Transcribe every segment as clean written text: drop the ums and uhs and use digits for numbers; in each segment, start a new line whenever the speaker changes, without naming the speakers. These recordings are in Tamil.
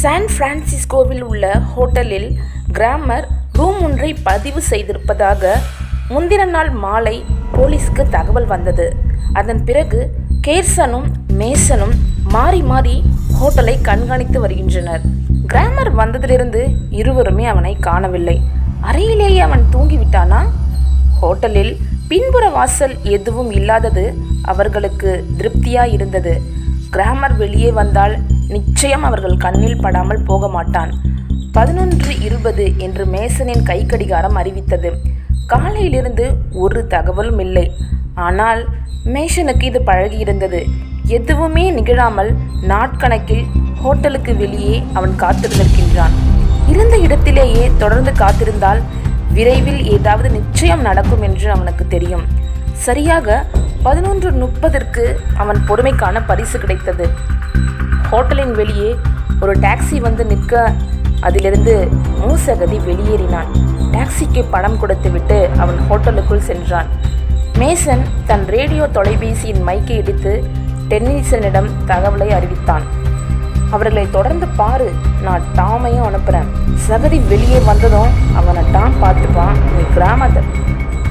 சான் பிரான்சிஸ்கோவில் உள்ள ஹோட்டலில் கிராமர் ரூம் ஒன்றை பதிவு செய்திருப்பதாக முந்தின நாள் மாலை போலீஸ்க்கு தகவல் வந்தது. அதன் பிறகு கேர்சனும் மேசனும் மாறி மாறி ஹோட்டலை கண்காணித்து வருகின்றனர். கிராமர் வந்ததிலிருந்து இருவருமே அவனை காணவில்லை. அறையிலேயே அவன் தூங்கிவிட்டானா? ஹோட்டலில் பின்புற வாசல் எதுவும் இல்லாதது அவர்களுக்கு திருப்தியாயிருந்தது. கிராமர் வெளியே வந்தால் நிச்சயம் அவர்கள் கண்ணில் படாமல் போக மாட்டான். 11:20 என்று மேசனின் கை கடிகாரம் அறிவித்தது. காலையிலிருந்து ஒரு தகவலும் இல்லை. ஆனால் மேசனுக்கு இது பழகியிருந்தது. எதுவுமே நிகழாமல் நாட்கணக்கில் ஹோட்டலுக்கு வெளியே அவன் காத்திருந்திருக்கின்றான். இருந்த இடத்திலேயே தொடர்ந்து காத்திருந்தால் விரைவில் ஏதாவது நிச்சயம் நடக்கும் என்று அவனுக்கு தெரியும். சரியாக 11:30 அவன் பொறுமைக்கான பரிசு கிடைத்தது. ஹோட்டலின் வெளியே ஒரு டாக்ஸி வந்து நிற்க அதிலிருந்து மூசகதி வெளியேறினான். டாக்ஸிக்கு பணம் கொடுத்துவிட்டு அவன் ஹோட்டலுக்குள் சென்றான். மேசன் தன் ரேடியோ தொலைபேசியின் மைக்கை இடித்து டென்னிசனிடம் தகவலை அறிவித்தான். அவர்களை தொடர்ந்து பாரு, நான் டாமையும் அனுப்புகிறேன். சகதி வெளியே வந்ததும் அவனை டாம் பார்த்துப்பான்.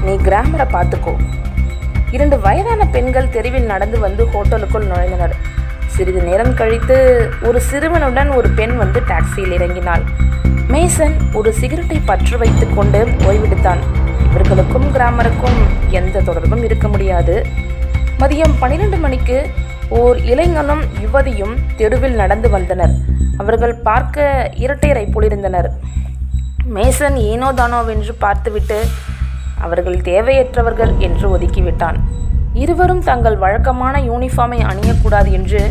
நீ கிராமரை பார்த்துக்கோ. 2 வயதான பெண்கள் தெருவில் நடந்து வந்து ஹோட்டலுக்குள் நுழைந்தனர். சிறிது நேரம் கழித்து ஒரு சிறுவனுடன் ஒரு பெண் வந்து டாக்ஸியில் இறங்கினாள். மேசன் ஒரு சிகரெட்டை பற்ற வைத்து கொண்டு ஓய்வெடுத்தான். இவர்களுக்கும் கிராமருக்கும் எந்த தொடர்பும் இருக்க முடியாது. மதியம் 12 மணிக்கு ஓர் இளைஞனும் யுவதியும் தெருவில் நடந்து வந்தனர். அவர்கள் பார்க்க இரட்டையரை போலிருந்தனர். மேசன் ஏனோ தானோவென்று பார்த்துவிட்டு அவர்கள் தேவையற்றவர்கள் என்று ஒதுக்கிவிட்டான். இருவரும் தங்கள் வழக்கமான யூனிஃபார்மை அணியக்கூடாது என்று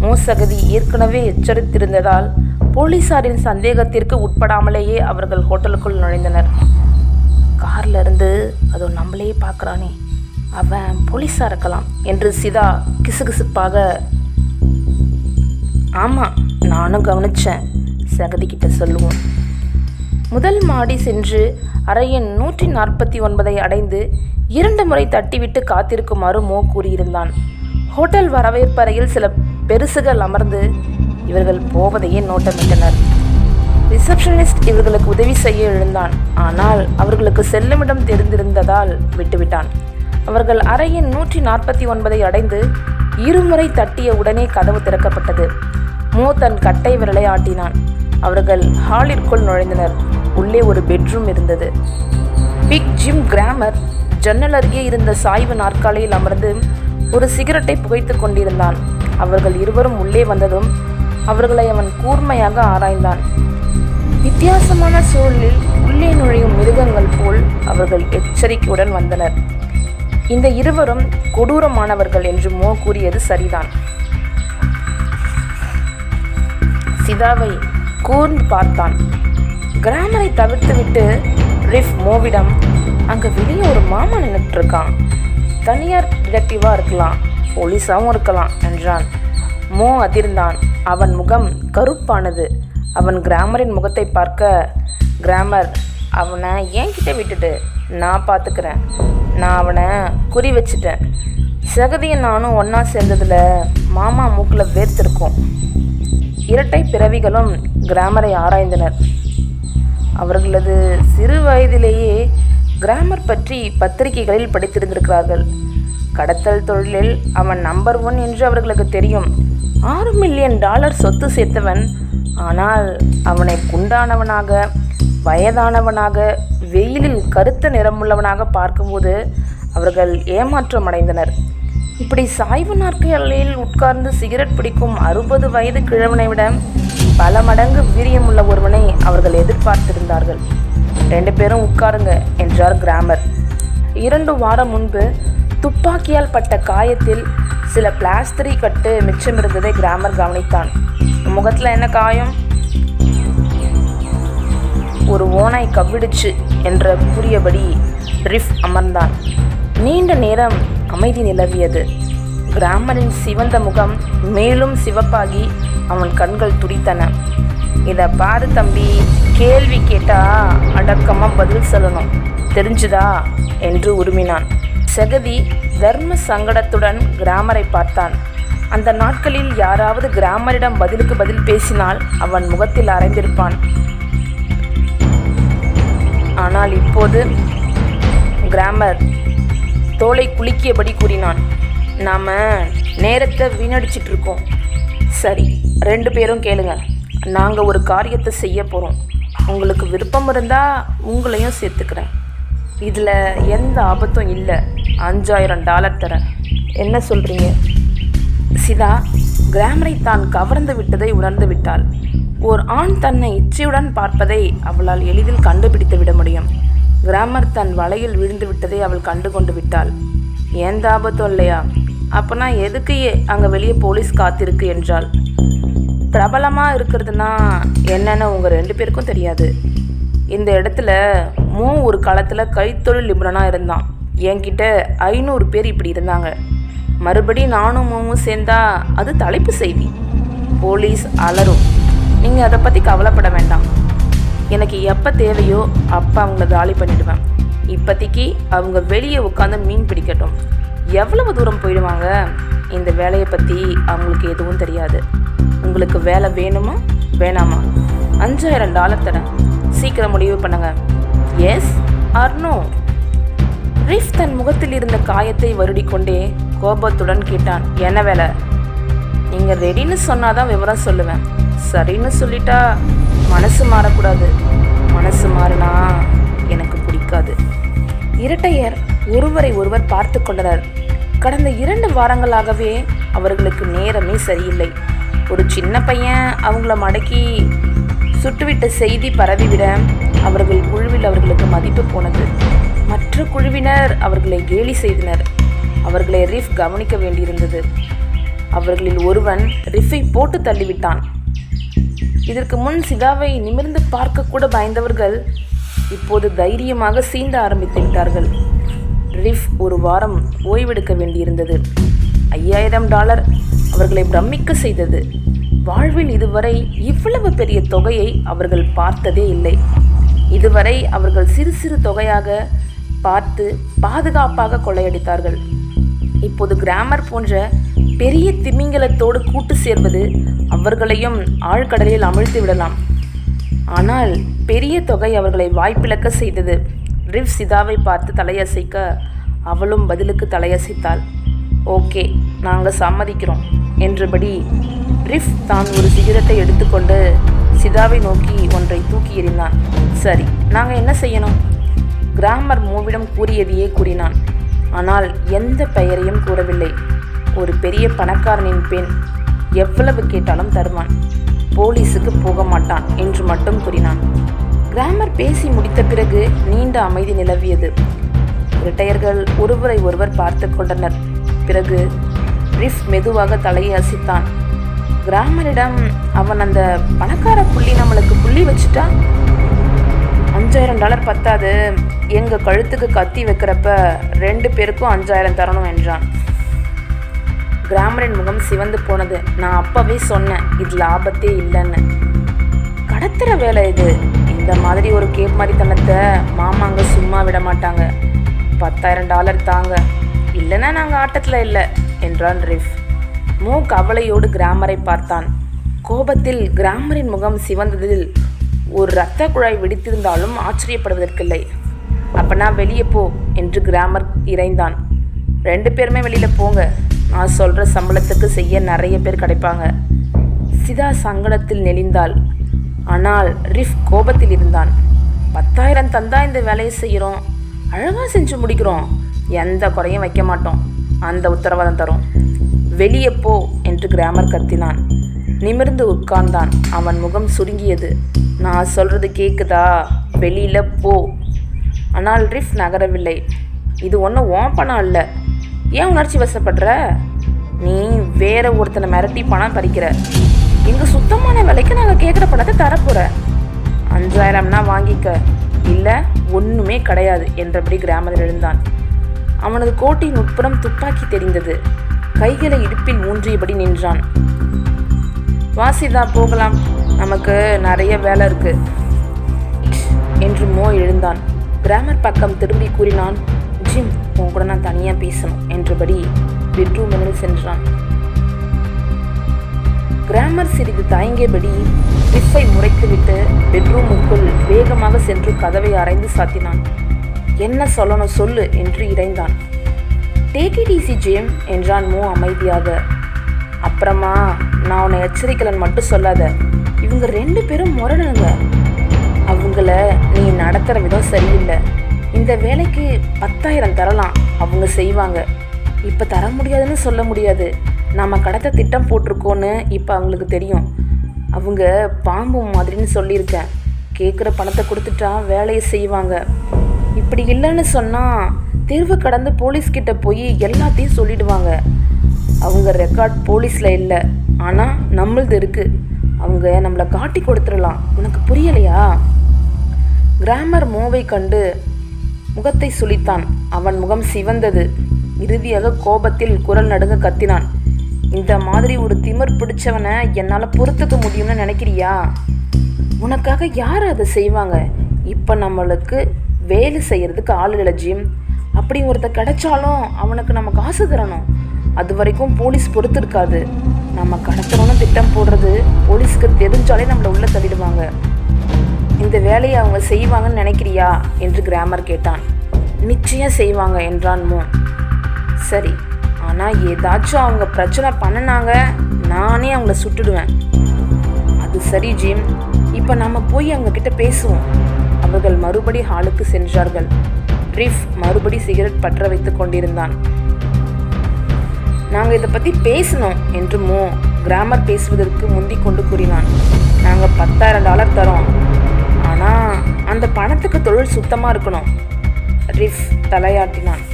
மூசகதி ஏற்கனவே எச்சரித்திருந்ததால் போலீசாரின் சந்தேகத்திற்கு உட்படாமலேயே அவர்கள் ஹோட்டலுக்குள் நுழைந்தனர். கார்ல இருந்து அதோ நம்மளே பார்க்குறானே, அவன் போலீஸாக இருக்கலாம் என்று சிதா கிசுகிசுப்பாக. ஆமாம், நானும் கவனித்தேன், சகதிக்கிட்ட சொல்லுவோம். முதல் மாடி சென்று அறையின் 149 அடைந்து 2 முறை தட்டிவிட்டு காத்திருக்குமாறு மோ கூறியிருந்தான். ஹோட்டல் வரவேற்பறையில் சில பெருசுகள் அமர்ந்து இவர்கள் போவதையே நோட்டமிட்டனர். ரிசப்ஷனிஸ்ட் இவர்களுக்கு உதவி செய்ய எழுந்தான். ஆனால் அவர்களுக்கு செல்லுமிடம் தெரிந்திருந்ததால் விட்டுவிட்டான். அவர்கள் அறையின் 149 அடைந்து 2 முறை தட்டிய உடனே கதவு திறக்கப்பட்டது. மோ தன் கட்டை விரலை ஆட்டினான். அவர்கள் ஹாலிற்குள் நுழைந்தனர். உள்ளே ஒரு பெட்ரூம் இருந்தது. பிக் ஜிம் கிராமர் ஜன்னல் அருகே இருந்த சாய்வு நாற்காலியில் அமர்ந்து ஒரு சிகரெட்டை புகைத்து கொண்டிருந்தான். அவர்கள் இருவரும் உள்ளே வந்ததும் அவர்களை அவன் கூர்மையாக ஆராய்ந்தான். வித்தியாசமான சூழலில் உள்ளே நுழையும் மிருகங்கள் போல் அவர்கள் எச்சரிக்கையுடன் வந்தனர். இந்த இருவரும் கொடூரமானவர்கள் என்று மோ கூறியது சரிதான். சிதாவை கூர்ந்து பார்த்தான். கிராமரை தவிர்த்துவிட்டு ரிஃப் மோவிடம், அங்கே வெளியே ஒரு மாமா நின்றுட்டு இருக்கான், தனியார் டிடெக்டிவாக இருக்கலாம், போலீஸாகவும் இருக்கலாம் என்றான். மோ அதிர்ந்தான். அவன் முகம் கருப்பானது. அவன் கிராமரின் முகத்தை பார்க்க, கிராமர், அவனை என்கிட்ட விட்டுட்டு நான் பார்த்துக்கிறேன். நான் அவனை குறி வச்சிட்டேன். சகதியும் நானும் ஒன்றா சேர்ந்ததில் மாமா மூக்கில் வேர்த்திருக்கோம். இரட்டை பிறவிகளும் கிராமரை ஆராய்ந்தனர். அவர்களது சிறு வயதிலேயே கிராமர் பற்றி பத்திரிகைகளில் படித்திருந்திருக்கிறார்கள். கடத்தல் தொழிலில் அவன் நம்பர் 1 என்று அவர்களுக்கு தெரியும். $6 மில்லியன் சொத்து சேர்த்தவன். ஆனால் அவனை குண்டானவனாக, வயதானவனாக, வெயிலில் கருத்த நிறமுள்ளவனாக பார்க்கும்போது அவர்கள் ஏமாற்றம் அடைந்தனர். இப்படி சாய்வு நாற்காலியில் உட்கார்ந்து சிகரெட் பிடிக்கும் 60 வயது கிழவனை விட பல மடங்கு வீரியமுள்ள ஒருவனை அவர்கள் எதிர்பார்த்திருந்தார்கள். 2 பேரும் உட்காருங்க என்றார் கிராமர். 2 வாரம் முன்பு துப்பாக்கியால் பட்ட காயத்தில் சில பிளாஸ்டரி கட்டு மிச்சம் இருந்ததை கிராமர் கவனித்தான். முகத்தில் என்ன காயம்? ஒரு ஓனாய் கவ்விடுச்சு என்ற கூறியபடி ரிஃப் அமர்ந்தான். நீண்ட நேரம் அமைதி நிலவியது. கிராமரின் சிவந்த முகம் மேலும் சிவப்பாகி அவன் கண்கள் துடித்தன. இதை பாரு தம்பி, கேள்வி கேட்டா அடக்கமாக பதில் சொல்லணும், தெரிஞ்சுதா என்று உருமினான். சகதி தர்ம சங்கடத்துடன் கிராமரை பார்த்தான். அந்த நாட்களில் யாராவது கிராமரிடம் பதிலுக்கு பதில் பேசினால் அவன் முகத்தில் அரைந்திருப்பான். ஆனால் இப்போது கிராமர் தோலை குலுக்கியபடி கூறினான். நாம் நேரத்தை வீணடிச்சிட்டு இருக்கோம். சரி, 2 பேரும் கேளுங்க. நாங்கள் ஒரு காரியத்தை செய்ய போகிறோம். உங்களுக்கு விருப்பம் இருந்தால் உங்களையும் சேர்த்துக்கிறேன். இதில் எந்த ஆபத்தும் இல்லை. $5000 தரேன். என்ன சொல்கிறீங்க? சிதா கிராமரை தான் கவர்ந்து விட்டதை உணர்ந்து விட்டாள். ஓர் ஆண் தன்னை இச்சையுடன் பார்ப்பதை அவளால் எளிதில் கண்டுபிடித்து விட முடியும். கிராமர் தன் வலையில் விழுந்து விட்டதை அவள் கண்டு கொண்டு விட்டாள். எந்த ஆபத்தும் இல்லையா? அப்போனா எதுக்கு அங்கே வெளியே போலீஸ் காத்திருக்கு என்றாள். பிரபலமாக இருக்கிறதுனா என்னென்னு உங்கள் 2 பேருக்கும் தெரியாது. இந்த இடத்துல ஒரு காலத்தில் கைத்தொழில் நிபுணனாக இருந்தான். என்கிட்ட 500 பேர் இப்படி இருந்தாங்க. மறுபடி நானும் சேர்ந்தா அது தலைப்பு செய்தி. போலீஸ் அலரும். நீங்கள் அதை பற்றி கவலைப்பட வேண்டாம். எனக்கு எப்போ தேவையோ அப்போ அவங்கள காலி பண்ணிவிடுவேன். இப்போதைக்கு அவங்க வெளியே உட்காந்து மீன் பிடிக்கட்டும். எவ்வளவு தூரம் போயிடுவாங்க? இந்த வேலையை பற்றி அவங்களுக்கு எதுவும் தெரியாது. உங்களுக்கு வேலை வேணுமா வேணாமா? $5000 தரேன். சீக்கிரம் முடிவு பண்ணுங்க. Yes or no? ரிஃப் தன் முகத்தில் இருந்த காயத்தை வருடிக்கொண்டே கோபத்துடன் கேட்டான். என்ன வேலை? நீங்கள் ரெடின்னு சொன்னாதான் விவரம் சொல்லுவேன். சரின்னு சொல்லிட்டா மனசு மாறக்கூடாது. மனசு மாறினா எனக்கு பிடிக்காது. இரட்டையர் ஒருவரை ஒருவர் பார்த்து கொண்டனர். கடந்த 2 வாரங்களாகவே அவர்களுக்கு நேரமே சரியில்லை. ஒரு சின்ன பையன் அவங்கள மடக்கி சுட்டுவிட்ட செய்தி பரவிவிட அவர்கள் குழுவில் அவர்களுக்கு மதிப்பு போனது. மற்ற குழுவினர் அவர்களை கேலி செய்தனர். அவர்களை ரிஃப் கவனிக்க வேண்டியிருந்தது. அவர்களில் ஒருவன் ரிஃபை போட்டு தள்ளிவிட்டான். இதற்கு முன் சிதாவை நிமிர்ந்து பார்க்க கூட பயந்தவர்கள் இப்போது தைரியமாக சீண்ட ஆரம்பித்து விட்டார்கள். ரிஃப் ஒரு வாரம் ஓய்வெடுக்க வேண்டியிருந்தது. $5000 அவர்களை பிரமிக்க செய்தது. வாழ்வில் இதுவரை இவ்வளவு பெரிய தொகையை அவர்கள் பார்த்ததே இல்லை. இதுவரை அவர்கள் சிறு சிறு தொகையாக பார்த்து பாதுகாப்பாக கொள்ளையடித்தார்கள். இப்போது கிராமர் போன்ற பெரிய திமிங்கலத்தோடு கூட்டு சேர்வது அவர்களையும் ஆழ்கடலில் அமிழ்த்து விடலாம். ஆனால் பெரிய தொகை அவர்களை வாய்ப்பிழக்க செய்தது. ரிஃப் சிதாவை பார்த்து தலையசைக்க அவளும் பதிலுக்கு தலையசைத்தாள். ஓகே, நாங்கள் சம்மதிக்கிறோம் என்றபடி ரிஃப் தான் ஒரு சிகரெட்டை எடுத்துக்கொண்டு சிதாவை நோக்கி ஒன்றை தூக்கி எறிந்தான். சரி, நாங்கள் என்ன செய்யணும்? கிராமர் மூவிடம் கூறியதையே கூறினான். ஆனால் எந்த பெயரையும் கூறவில்லை. ஒரு பெரிய பணக்காரனின் பெண், எவ்வளவு கேட்டாலும் தருவான். போலீஸுக்கு போக மாட்டான் என்று மட்டும் கூறினான். கிராமர் பேசி முடித்த பிறகு நீண்ட அமைதி நிலவியது. இரட்டையர்கள் ஒருவரை ஒருவர் பார்த்து கொண்டனர். பிறகு ரிஃப் மெதுவாக தலையை அசைத்தான். கிராமரிடம் அவன் அந்த பணக்கார புள்ளி நம்மளுக்கு புள்ளி வச்சுட்டா $5000 பத்தாது, எங்கள் கழுத்துக்கு கத்தி வைக்கிறப்ப 2 பேருக்கும் 5000 தரணும் என்றான். கிராமரின் முகம் சிவந்து போனது. நான் அப்பவே சொன்னேன், இதில் ஆபத்தே இல்லைன்னு. கடத்துற வேலை இது. இந்த மாதிரி ஒரு கேப் மாதிரித்தனத்தை மாமாங்க சும்மா விட மாட்டாங்க. $10,000 தாங்க, இல்லைன்னா நாங்கள் ஆட்டத்தில் இல்லை என்றான் ரிஃப். கவலையோடு கிராமரை பார்த்தான். கோபத்தில் கிராமரின் முகம் சிவந்ததில் ஒரு இரத்த குழாய் வெடித்திருந்தாலும் ஆச்சரியப்படுவதற்கில்லை. அப்பனா வெளியே போ என்று கிராமர் இறைந்தான். 2 பேருமே வெளியில் போங்க. நான் சொல்கிற சம்பளத்துக்கு செய்ய நிறைய பேர் கிடைப்பாங்க. சிதா சங்கடத்தில் நெளிந்தாள். ஆனால் ரிஃப் கோபத்தில் இருந்தான். 10,000 தந்தா இந்த வேலையை செய்கிறோம், அழகாக செஞ்சு முடிக்கிறோம், எந்த குறையும் வைக்க மாட்டோம், அந்த உத்தரவாதம் தரும். வெளியே போ என்று கிராமர் கத்தினான். நிமிர்ந்து உட்கார்ந்தான். அவன் முகம் சுருங்கியது. நான் சொல்கிறது கேட்குதா? வெளியில் போ. ஆனால் ரிஃப் நகரவில்லை. இது ஒன்றும் ஓன் பணம் இல்லை. ஏன் உணர்ச்சி வசப்படுற? நீ வேற ஒருத்தனை மிரட்டி பணம் பறிக்கிற. இங்கே சுத்தமான விலைக்கு நாங்கள் கேட்குற பணத்தை தரப்போகிற. 5000னா வாங்கிக்க, இல்லை ஒன்றுமே கிடையாது என்றபடி கிராமர் எழுந்தான். அவனது கோட்டின் உட்புறம் துப்பாக்கி தெரிந்தது. கைகளை இடுப்பில் ஊன்றியபடி நின்றான். வாசிதா, போகலாம், நமக்கு நிறைய வேலை இருக்கு என்று எழுந்தான். கிராமர் பக்கம் திரும்பி கூறினான். ஜிம், உன் கூட நான் தனியாக பேசணும் என்றபடி பெட்ரூமில் சென்றான். கிராமர் சிறிது தயங்கியபடி ரிஃபை முறைத்துவிட்டு பெட்ரூமுக்குள் வேகமாக சென்று கதவை அரைந்து சாத்தினான். என்ன சொல்லணும் சொல்லு என்று இறைந்தான். டேக் இட் ஈஸி ஜேம் என்றான் மோ அமைதியாக. அப்புறமா நான் உன்னை எச்சரிக்கலன்னு மட்டும் சொல்லாத. இவங்க 2 பேரும் முரணுங்க. அவங்கள நீ நடத்துகிற விதம் சரியில்லை. இந்த வேலைக்கு 10,000 தரலாம், அவங்க செய்வாங்க. இப்போ தர முடியாதுன்னு சொல்ல முடியாது. நம்ம கடத்த திட்டம் போட்டிருக்கோன்னு இப்போ அவங்களுக்கு தெரியும். அவங்க பாம்பு மாதிரின்னு சொல்லியிருக்கேன். கேட்குற பணத்தை கொடுத்துட்டா வேலையை செய்வாங்க. இப்படி இல்லைன்னு சொன்னால் தீர்வு கடந்து போலீஸ்கிட்ட போய் எல்லாத்தையும் சொல்லிடுவாங்க. அவங்க ரெக்கார்ட் போலீஸில் இல்லை, ஆனால் நம்மளது இருக்குது. அவங்க நம்மளை காட்டி கொடுத்துடலாம். உனக்கு புரியலையா? கிராமர் மோவை கண்டு முகத்தை சுளித்தான். அவன் முகம் சிவந்தது. இறுதியாக கோபத்தில் குரல் நடுங்க கத்தினான். இந்த மாதிரி ஒரு திமிர் பிடிச்சவனை என்னால் பொறுத்துக்க முடியும்னு நினைக்கிறியா? உனக்காக யார் அதை செய்வாங்க? இப்போ நம்மளுக்கு வேலை செய்கிறதுக்கு ஆள் இல்லை ஜிம். அப்படி ஒருத்த கிடைச்சாலும் அவனுக்கு நம்ம காசு தரணும். அது வரைக்கும் போலீஸ் பொறுத்து இருக்காது. நம்ம கடத்தணும்னு திட்டம் போடுறது போலீஸ்க்கு தெரிஞ்சாலே நம்மளை உள்ளே தள்ளிடுவாங்க. இந்த வேலையை அவங்க செய்வாங்கன்னு நினைக்கிறியா என்று கிராமர் கேட்டான். நிச்சயம் செய்வாங்க என்றான் மோ. சரி, ஆனால் ஏதாச்சும் அவங்க பிரச்சனை பண்ணினாங்க, நானே அவங்கள சுட்டுடுவேன். அது சரி ஜிம், இப்போ நம்ம போய் அவங்க கிட்ட பேசுவோம். அவர்கள் மறுபடி ஹாலுக்கு சென்றார்கள். ரிஃப் மறுபடி சிகரெட் பற்ற வைத்து கொண்டிருந்தான். நாங்கள் இதை பற்றி பேசணும் என்று மோ கிராமர் பேசுவதற்கு முந்திக் கொண்டு கூறினான். நாங்கள் $10,000 தரோம், ஆனால் அந்த பணத்துக்கு தொழில் சுத்தமாக இருக்கணும். ரிஃப் தலையாட்டினான்.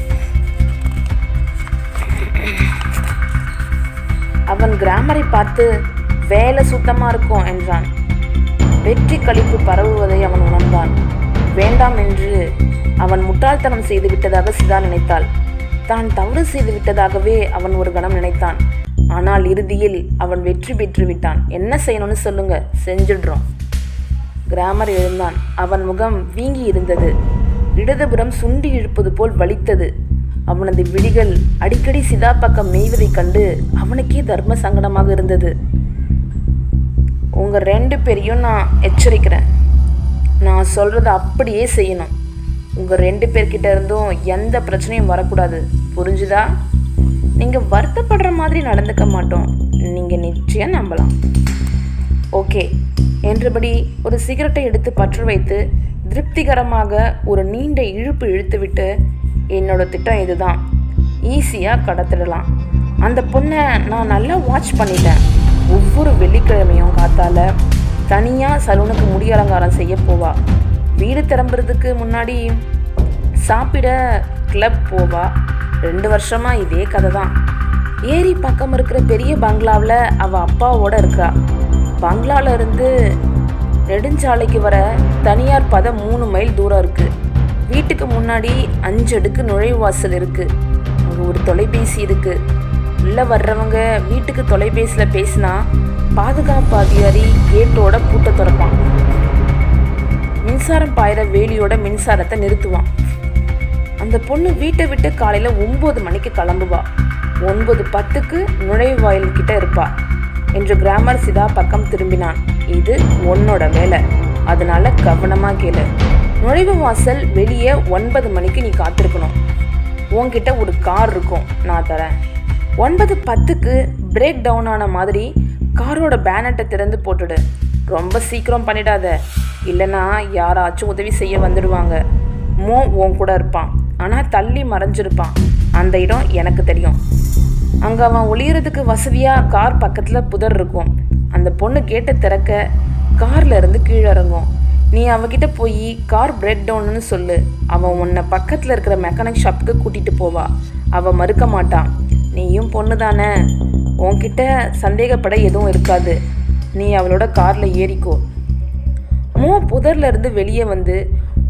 அவன் கிராமரை பார்த்து வேலை சுத்தமாக இருக்கும் என்றான். வெற்றி களிப்பு பரவுவதை அவன் உணர்ந்தான். வேண்டாம் என்று அவன் முட்டாள்தனம் செய்து விட்டதாக சிதா நினைத்தாள். தான் தவறு செய்து விட்டதாகவே அவன் ஒரு கணம் நினைத்தான். ஆனால் இறுதியில் அவன் வெற்றி பெற்று விட்டான். என்ன செய்யணும்னு சொல்லுங்க, செஞ்சிடுறோம். கிராமர் எழுந்தான். அவன் முகம் வீங்கி இருந்தது. இடதுபுறம் சுண்டி இழுப்பது போல் வலித்தது. அவனது விழிகள் அடிக்கடி சிதா பக்கம் மேய்வதைக் கண்டு அவனுக்கே தர்ம சங்கடமாக இருந்தது. உங்கள் 2 பேரையும் நான் எச்சரிக்கிறேன். நான் சொல்கிறத அப்படியே செய்யணும். உங்கள் 2 பேர்கிட்ட இருந்தும் எந்த பிரச்சனையும் வரக்கூடாது. புரிஞ்சுதா? நீங்கள் வருத்தப்படுற மாதிரி நடந்துக்க மாட்டோம். நீங்கள் நிச்சயம் நம்பலாம். ஓகே என்றபடி ஒரு சிகரெட்டை எடுத்து பற்ற வைத்து திருப்திகரமாக ஒரு நீண்ட இழுப்பு இழுத்துவிட்டு, என்னோட திட்டம் இதுதான். ஈஸியாக கடத்திடலாம். அந்த பொண்ணை நான் நல்லா வாட்ச் பண்ணிட்டேன். ஒவ்வொரு வெள்ளிக்கிழமையும் காத்தால தனியாக சலூனுக்கு முடி அலங்காரம் செய்ய போவா. வீடு திரும்புறதுக்கு முன்னாடி சாப்பிட கிளப் போவா. 2 வருஷமாக இதே கதை தான். ஏரி பக்கம் இருக்கிற பெரிய பங்களாவில் அவள் அப்பாவோட இருக்கா. பங்களாவில் இருந்து நெடுஞ்சாலைக்கு வர தனியார் பதம் 3 மைல் தூரம் இருக்குது. வீட்டுக்கு முன்னாடி 5 அடுக்கு நுழைவு வாசல் இருக்குது. அங்கே ஒரு தொலைபேசி இருக்குது. உள்ளே வர்றவங்க வீட்டுக்கு தொலைபேசியில் பேசினா பாதுகாப்பு அதிகாரி கேட்டோட பூட்டை திறப்பான். மின்சாரம் பாயிற வேலியோட மின்சாரத்தை நிறுத்துவான். அந்த பொண்ணு வீட்டை விட்டு காலையில் 9 மணிக்கு கிளம்புவா. 9:10க்கு நுழைவு வாயில் கிட்ட இருப்பா என்று கிராமர் சிதா பக்கம் திரும்பினான். இது உன்னோட வேலை, அதனால கவனமாக கேளு. நுழைவு வாசல் வெளியே 9 மணிக்கு நீ காத்திருக்கணும். உன்கிட்ட ஒரு கார் இருக்கும், நான் தரேன். 9:10க்கு பிரேக் டவுன் ஆன மாதிரி காரோட பேனட்டை திறந்து போட்டுடு. ரொம்ப சீக்கிரம் பண்ணிடாத, இல்லைன்னா யாராச்சும் உதவி செய்ய வந்துடுவாங்க. மோ உன் கூட இருப்பான், ஆனால் தள்ளி மறைஞ்சிருப்பான். அந்த இடம் எனக்கு தெரியும். அங்கே அவன் ஒளியறதுக்கு வசதியாக கார் பக்கத்தில் புதர் இருக்கும். அந்த பொண்ணு கேட்டை திறக்க காரில் இருந்து கீழே இறங்கும். நீ அவகிட்ட போய் கார் பிரேக் டவுன்னு சொல்லு. அவன் உன்னை பக்கத்தில் இருக்கிற மெக்கானிக் ஷாப்புக்கு கூட்டிகிட்டு போவா. அவள் மறுக்க மாட்டான். நீயும் பொண்ணு தானே, உன்கிட்ட சந்தேகப்பட எதுவும் இருக்காது. நீ அவளோட காரில் ஏறிக்கோ. மோ புதர்ல இருந்து வெளியே வந்து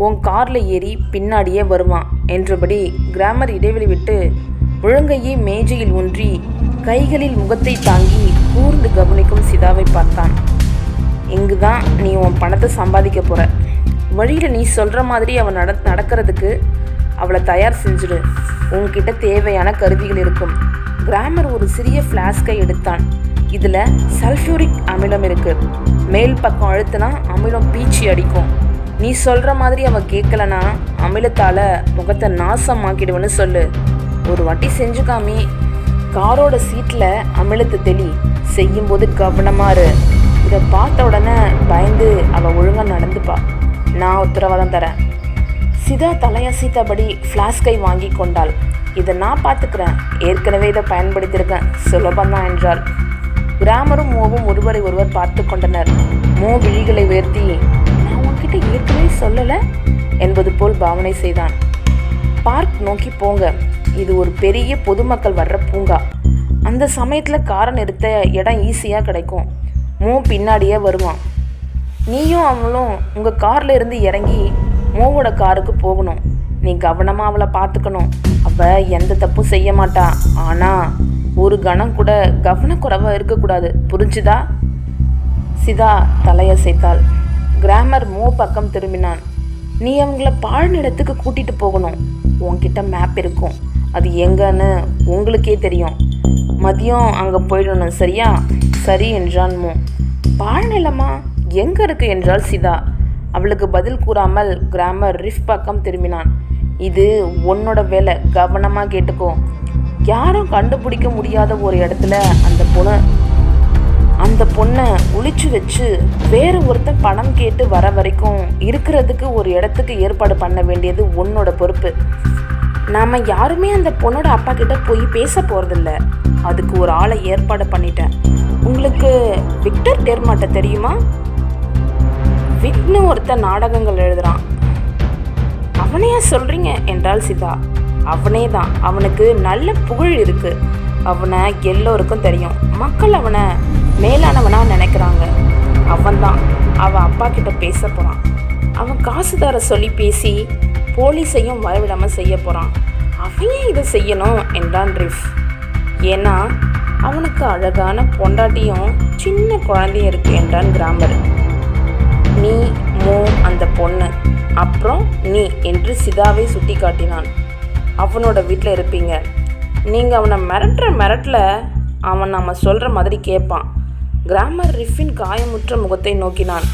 உன் காரில் ஏறி பின்னாடியே வருவான் என்றபடி கிராமர் இடைவெளி விட்டு முழங்கையை மேஜையில் ஊன்றி கைகளில் முகத்தை தாங்கி கூர்ந்து கவனிக்கும் சிதாவை பார்த்தான். இங்கு தான் நீ உன் பணத்தை சம்பாதிக்க போகிற. வழியில் நீ சொல்கிற மாதிரி அவன் நடக்கிறதுக்கு அவளை தயார் செஞ்சிடு. உன்கிட்ட தேவையான கருவிகள் இருக்கும். கிராமர் ஒரு சிறிய ஃப்ளாஸ்கை எடுத்தான். இதில் சல்ஃபியூரிக் அமிலம் இருக்குது. மேல் பக்கம் அழுத்தினா அமிலம் பீச்சி அடிக்கும். நீ சொல்கிற மாதிரி அவன் கேட்கலனா அமிலத்தால் முகத்தை நாசமாக்கிடுவேன்னு சொல்லு. ஒரு வாட்டி செஞ்சு காமி. காரோட சீட்டில் அமிலத்தை தெளி. செய்யும்போது கவனமாக இரு. இதை பார்த்த உடனே பயந்து அவள் ஒழுங்காக நடந்துப்பா. நான் உத்தரவாதம் தரேன். சிதா தலையசைத்தபடி ஃப்ளாஸ்கை வாங்கி கொண்டாள். இதை நான் பார்த்துக்கிறேன், ஏற்கனவே இதை பயன்படுத்தியிருக்கேன், சுலபந்தான் என்றாள். கிராமரும் மோவும் ஒருவரை ஒருவர் பார்த்து கொண்டனர். மோ விழிகளை உயர்த்தி, நான் உன்கிட்ட ஏற்கனவே சொல்லலை என்பது போல் பாவனை செய்தான். பார்க் நோக்கி போங்க, இது ஒரு பெரிய பொதுமக்கள் வர்ற பூங்கா. அந்த சமயத்தில் காரை நிறுத்த இடம் ஈஸியாக கிடைக்கும். மோ பின்னாடியே வருவான். நீயும் அவளும் உங்கள் காரில் இருந்து இறங்கி மோவோட காருக்கு போகணும். நீ கவனமாக அவளை பார்த்துக்கணும். அவள் எந்த தப்பும் செய்ய மாட்டா. ஆனால் ஒரு கணம் கூட கவனக்குறைவாக இருக்கக்கூடாது, புரிஞ்சுதா? சிதா தலையசைத்தாள். கிராமர் மோ பக்கம் திரும்பினான். நீ அவங்கள பாழ்நிலத்துக்கு கூட்டிகிட்டு போகணும். உன்கிட்ட மேப் இருக்கும், அது எங்கன்னு உங்களுக்கே தெரியும். மதியம் அங்கே போயிடணும், சரியா? சரி என்றான் மோ. பாழ்நிலமா, எங்கே இருக்கு என்றாள் சிதா. அவளுக்கு பதில் கூறாமல் கிராமர் ரிஃப் பக்கம் திரும்பினான். இது உன்னோட வேலை, கவனமாக கேட்டுக்கோ. யாரும் கண்டுபிடிக்க முடியாத ஒரு இடத்துல அந்த பொண்ணை ஒளிச்சு வச்சு வேற ஒருத்தன் பணம் கேட்டு வர வரைக்கும் இருக்கிறதுக்கு ஒரு இடத்துக்கு ஏற்பாடு பண்ண வேண்டியது உன்னோட பொறுப்பு. நாம் யாருமே அந்த பொண்ணோட அப்பா கிட்ட போய் பேச போகிறதில்ல. அதுக்கு ஒரு ஆளை ஏற்பாடு பண்ணிட்டேன். உங்களுக்கு விக்டர் டெர்மாட்ட தெரியுமா? விக்னு ஒருத்தன் நாடகங்கள் எழுதுறான். அவனையா சொல்கிறீங்க என்றாள் சிதா. அவனே தான். அவனுக்கு நல்ல புகழ் இருக்கு. அவனை எல்லோருக்கும் தெரியும். மக்கள் அவனை மேலானவனா நினைக்கிறாங்க. அவன்தான் அவன் அப்பா கிட்ட பேச போகிறான். அவன் காசு தர சொல்லி பேசி போலீஸையும் வரவிடாமல் செய்ய போகிறான். அவன் இதை செய்யணும் என்றான் ரிஃப். ஏன்னா அவனுக்கு அழகான பொண்டாட்டியும் சின்ன குழந்தையும் இருக்கு என்றான் கிராமர். நீ, மோ, அந்த பொண்ணு, அப்புறம் நீ என்று சிதாவை சுட்டி காட்டினான். அவனோட வீட்டில் இருப்பீங்க. நீங்கள் அவனை மிரட்டில் அவன் நம்ம சொல்கிற மாதிரி கேட்பான். கிராமர் ரிஃபின் காயமுற்ற முகத்தை நோக்கினான்.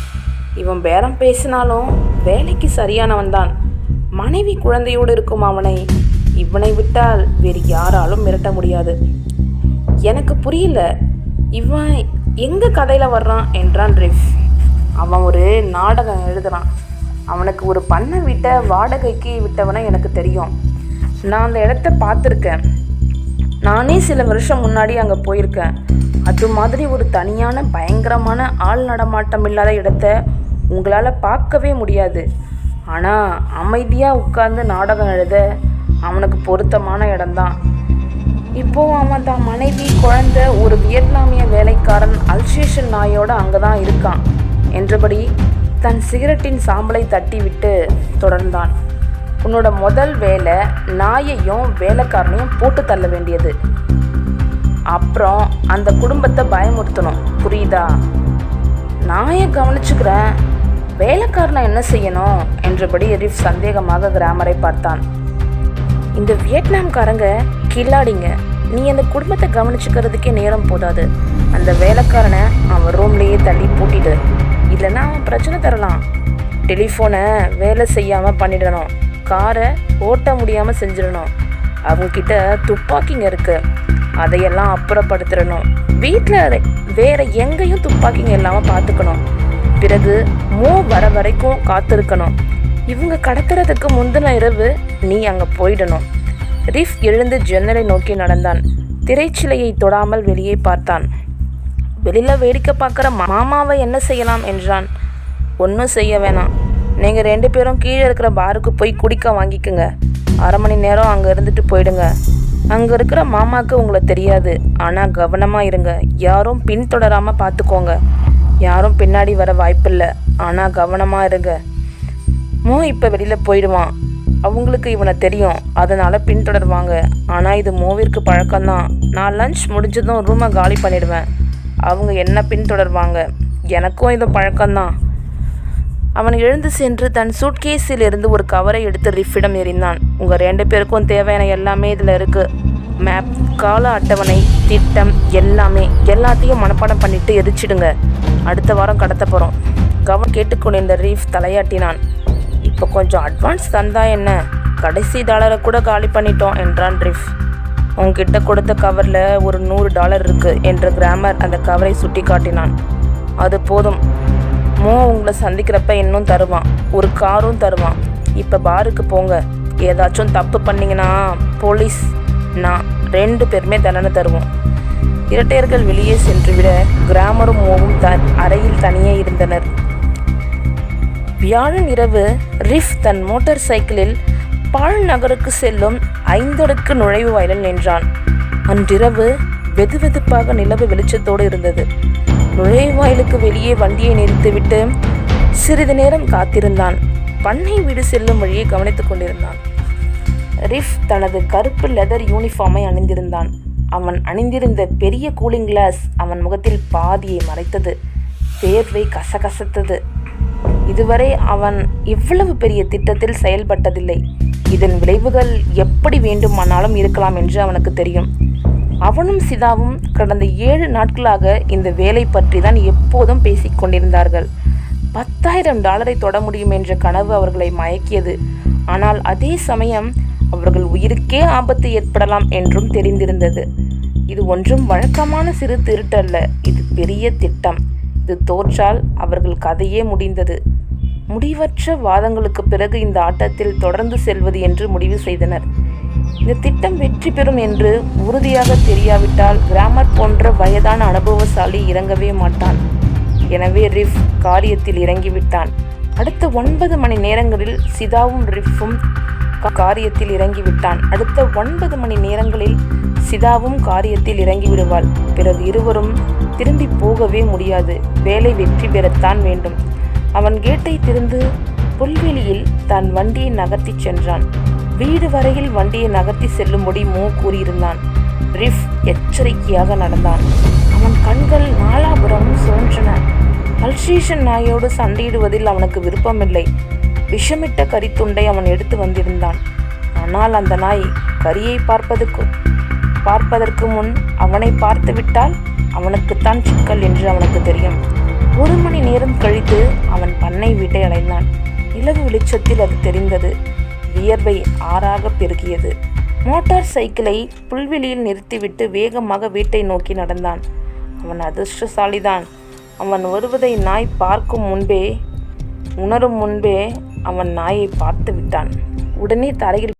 இவன் பேரம் பேசினாலும் வேலைக்கு சரியானவன் தான். மனைவி குழந்தையோடு இருக்கும் இவனை விட்டால் வேறு யாராலும் மிரட்ட முடியாது. எனக்கு புரியல, இவன் எங்கள் கதையில் வர்றான் என்றான் ரிஃப். அவன் ஒரு நாடகம் எழுதுகிறான். அவனுக்கு ஒரு பண்ணை வீட்டை வாடகைக்கு விட்டவனை எனக்கு தெரியும். நான் அந்த இடத்த பார்த்துருக்கேன். நானே சில வருஷம் முன்னாடி அங்கே போயிருக்கேன். அது மாதிரி ஒரு தனியான பயங்கரமான ஆள் நடமாட்டம் இல்லாத இடத்த உங்களால் பார்க்கவே முடியாது. ஆனால் அமைதியாக உட்கார்ந்து நாடகம் எழுத அவனுக்கு பொருத்தமான இடம்தான். இப்போது அவன் தான் மனைவி, குழந்தை, ஒரு வியட்நாமிய வேலைக்காரன் அல்சேஷன் நாயோடு அங்கே தான் இருக்கான் என்றபடி தன் சிகரெட்டின் சாம்பலை தட்டி விட்டு தொடர்ந்தான். உன்னோட முதல் வேலை நாயையும் வேலைக்காரனையும் போட்டு தள்ள வேண்டியது. அப்புறம் அந்த குடும்பத்தை பயமுறுத்தணும், புரியுதா? நாயை கவனிச்சுக்கிறேன், வேலைக்காரனை என்ன செய்யணும் என்றபடி ரிஃப் சந்தேகமாக கிராமரை பார்த்தான். இந்த வியட்நாம்காரங்க கில்லாடிங்க. நீ அந்த குடும்பத்தை கவனிச்சுக்கிறதுக்கே நேரம் போதாது. அந்த வேலைக்காரனை அவன் ரூம்லேயே தள்ளி பூட்டிடு. இல்லைன்னா அவன் பிரச்சனை தரலாம். டெலிஃபோனை வேலை செய்யாமல் பண்ணிடணும். காரை ஓட்ட முடியாமல் செஞ்சிடணும். அவங்கக்கிட்ட துப்பாக்கிங்க இருக்குது, அதையெல்லாம் அப்புறப்படுத்திடணும். வீட்டில் வேறு எங்கேயும் துப்பாக்கிங்க இல்லாமல் பார்த்துக்கணும். பிறகு மோ வர வரைக்கும் காத்திருக்கணும். இவங்க கடத்துறதுக்கு முந்தின இரவு நீ அங்கே போயிடணும். ரிஃப் எழுந்து ஜன்னலை நோக்கி நடந்தான். திரைச்சிலையை தொடாமல் வெளியே பார்த்தான். வெளியில் வேடிக்கை பார்க்குற மாமாவை என்ன செய்யலாம் என்றான். ஒன்றும் செய்ய வேணாம். நீங்கள் 2 பேரும் கீழே இருக்கிற பாருக்கு போய் குடிக்க வாங்கிக்குங்க. 1/2 மணி நேரம் அங்கே இருந்துட்டு போயிடுங்க. அங்கே இருக்கிற மாமாவுக்கு உங்களை தெரியாது. ஆனால் கவனமாக இருங்க. யாரும் பின்தொடராமல் பார்த்துக்கோங்க. யாரும் பின்னாடி வர வாய்ப்பில்லை. ஆனால் கவனமாக இருங்க. மோ இப்போ வெளியில் போயிடுவான். அவங்களுக்கு இவனை தெரியும், அதனால் பின்தொடருவாங்க. ஆனால் இது மோவிற்கு பழக்கம்தான். நான் லஞ்ச் முடிஞ்சதும் ரூமை காலி பண்ணிடுவேன். அவங்க என்ன பின்தொடருவாங்க. எனக்கும் இது பழக்கம்தான். அவன் எழுந்து சென்று தன் சூட்கேஸில் இருந்து ஒரு கவரை எடுத்து ரிஃபிடம் எறிந்தான். உங்கள் 2 பேருக்கும் தேவையான எல்லாமே இதில் இருக்குது. மேப், கால அட்டவணை, திட்டம் எல்லாத்தையும் மனப்பாடம் பண்ணிட்டு எரிச்சிடுங்க. அடுத்த வாரம் கடத்த போகிறோம். கேட்டுக்கொண்டிருந்த ரீஃப் தலையாட்டினான். இப்போ கொஞ்சம் அட்வான்ஸ் தந்தா என்ன? கடைசி டாலரை கூட காலி பண்ணிட்டோம் என்றான் ரீஃப். உங்ககிட்ட கொடுத்த கவரில் ஒரு $100 இருக்குது என்ற கிராமர் அந்த கவரை சுட்டி காட்டினான். அது போதும். உங்களை சந்திக்கிறப்ப இன்னும் தருவான், ஒரு காரும் தருவான். இப்போ பாருக்கு போங்க. ஏதாச்சும் தப்பு பண்ணிங்கன்னா போலீஸ் நான் 2 பேருமே தண்டனை தருவோம். இரட்டையர்கள் வெளியே சென்றுவிட கிராமரும் மோவும் அறையில் தனியே இருந்தனர். வியாழன் இரவு ரிஃப் தன் மோட்டார் சைக்கிளில் பால் நகருக்கு செல்லும் 5 அடுக்கு நுழைவு வாயிலில் நின்றான். அன்றிரவு வெதுவெதுப்பாக நிலவு வெளிச்சத்தோடு இருந்தது. நுழைவாயிலுக்கு வெளியே வண்டியை நிறுத்திவிட்டு சிறிது நேரம் காத்திருந்தான். பண்ணை வீடு செல்லும் வழியை கவனித்துக் கொண்டிருந்தான். ரிஃப் தனது கருப்பு லெதர் யூனிஃபார்மை அணிந்திருந்தான். அவன் அணிந்திருந்த பெரிய கூலிங் கிளாஸ் அவன் முகத்தில் பாதியை மறைத்தது. வேர்வை கசகசத்தது. இதுவரை அவன் இவ்வளவு பெரிய திட்டத்தில் செயல்பட்டதில்லை. இதன் விளைவுகள் எப்படி வேண்டுமானாலும் இருக்கலாம் என்று அவனுக்கு தெரியும். அவனும் சிதாவும் கடந்த 7 நாட்களாக இந்த வேலை பற்றி தான் எப்போதும் பேசிக் கொண்டிருந்தார்கள். $10,000 தொட முடியும் என்ற கனவு அவர்களை மயக்கியது. ஆனால் அதே சமயம் அவர்கள் உயிருக்கே ஆபத்து ஏற்படலாம் என்றும் தெரிந்திருந்தது. இது ஒன்றும் வழக்கமான சிறு திருட்டல்ல, இது பெரிய திட்டம். இது தோற்றால் அவர்கள் கதையே முடிந்தது. முடிவற்ற வாதங்களுக்கு பிறகு இந்த ஆட்டத்தில் தொடர்ந்து செல்வது என்று முடிவு செய்தனர். இந்த திட்டம் வெற்றி பெறும் என்று உறுதியாக தெரியாவிட்டால் கிராமர் போன்ற வயதான அனுபவசாலி இறங்கவே மாட்டான். எனவே ரிஃப் காரியத்தில் இறங்கிவிட்டான். அடுத்த 9 மணி நேரங்களில் சிதாவும் ரிஃப்பும் காரியத்தில் இறங்கிவிட்டான். அடுத்த 9 மணி நேரங்களில் சிதாவும் காரியத்தில் இறங்கிவிடுவாள். பிறகு இருவரும் திரும்பி போகவே முடியாது. வேலை வெற்றி பெறத்தான் வேண்டும். அவன் கேட்டை திறந்து புல்வெளியில் தன் வண்டியை நகர்த்தி சென்றான். வீடு வரையில் வண்டியை நகர்த்தி செல்லும்படி கூறியிருந்தான். ரிஃப் எச்சரிக்கையாக நடந்தான். அவன் கண்கள் நாலாபுரமும் சுழன்றன. அல்சேஷன் நாயோடு சண்டையிடுவதில் அவனுக்கு விருப்பமில்லை. விஷமிட்ட கரித்துண்டை அவன் எடுத்து வந்திருந்தான். ஆனால் அந்த நாய் கரியை பார்ப்பதற்கு முன் அவனை பார்த்துவிட்டால் அவனுக்குத்தான் சிக்கல் என்று அவனுக்கு தெரியும். 1 மணி நேரம் கழித்து அவன் பண்ணை வீட்டை அடைந்தான். நிலவு வெளிச்சத்தில் அது தெரிந்தது. வியர்வை ஆறாக பெருகியது. மோட்டார் சைக்கிளை புல்வெளியில் நிறுத்திவிட்டு வேகமாக வீட்டை நோக்கி நடந்தான். அவன் அதிர்ஷ்டசாலிதான். அவன் வருவதை நாய் உணரும் முன்பே அவன் நாயை பார்த்து விட்டான். உடனே தரையில்